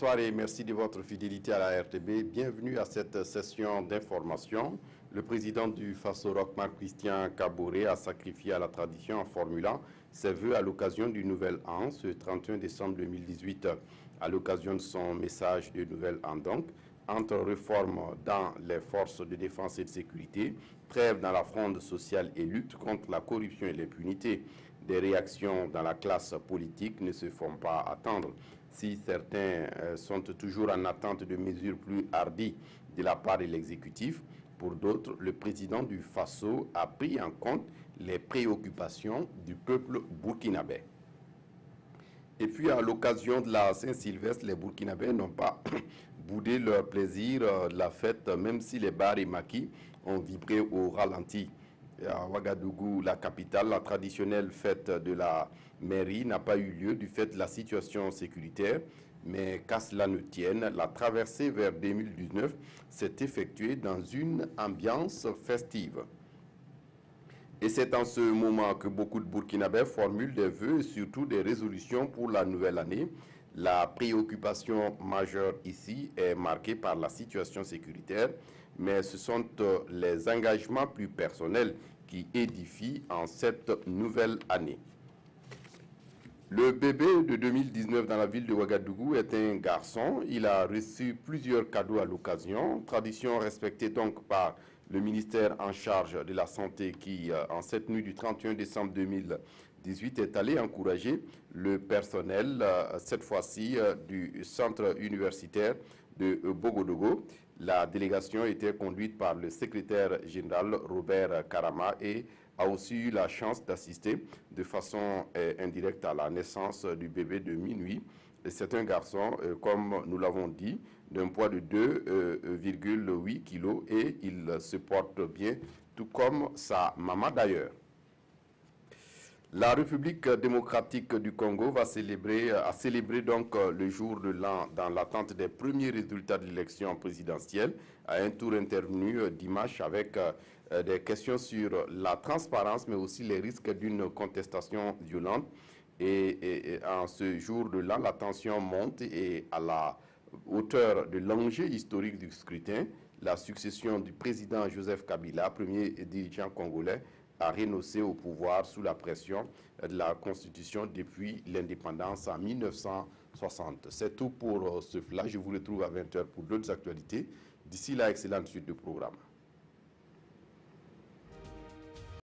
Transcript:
Bonsoir et merci de votre fidélité à la RTB. Bienvenue à cette session d'information. Le président du Faso Rock, Marc-Christian Kaboré, a sacrifié à la tradition en formulant ses vœux à l'occasion du Nouvel An, ce 31 décembre 2018. À l'occasion de son message de Nouvel An donc, entre réformes dans les forces de défense et de sécurité, trêve dans la fronde sociale et lutte contre la corruption et l'impunité, des réactions dans la classe politique ne se font pas attendre. Si certains sont toujours en attente de mesures plus hardies de la part de l'exécutif, pour d'autres, le président du Faso a pris en compte les préoccupations du peuple burkinabé. Et puis, à l'occasion de la Saint-Sylvestre, les Burkinabés n'ont pas boudé leur plaisir de la fête, même si les bars et maquis ont vibré au ralenti. À Ouagadougou, la capitale, la traditionnelle fête de la mairie n'a pas eu lieu du fait de la situation sécuritaire, mais qu'à cela ne tienne, la traversée vers 2019 s'est effectuée dans une ambiance festive. Et c'est en ce moment que beaucoup de Burkinabés formulent des vœux et surtout des résolutions pour la nouvelle année. La préoccupation majeure ici est marquée par la situation sécuritaire, mais ce sont les engagements plus personnels qui édifient en cette nouvelle année. Le bébé de 2019 dans la ville de Ouagadougou est un garçon. Il a reçu plusieurs cadeaux à l'occasion, tradition respectée donc par le ministère en charge de la Santé qui, en cette nuit du 31 décembre 2018, est allé encourager le personnel, cette fois-ci du centre universitaire de Bogodogo. La délégation était conduite par le secrétaire général Robert Karama et a aussi eu la chance d'assister de façon indirecte à la naissance du bébé de minuit. C'est un garçon, comme nous l'avons dit, d'un poids de 2,8 kg et il se porte bien, tout comme sa maman d'ailleurs. La République démocratique du Congo a célébré donc le jour de l'an dans l'attente des premiers résultats de l'élection présidentielle, à un tour intervenu dimanche avec des questions sur la transparence, mais aussi les risques d'une contestation violente. Et en ce jour de l'an, la tension monte et à la hauteur de l'enjeu historique du scrutin, la succession du président Joseph Kabila, premier dirigeant congolais, a renoncé au pouvoir sous la pression de la Constitution depuis l'indépendance en 1960. C'est tout pour ce flash. Je vous retrouve à 20 h pour d'autres actualités. D'ici là, excellente suite de programme.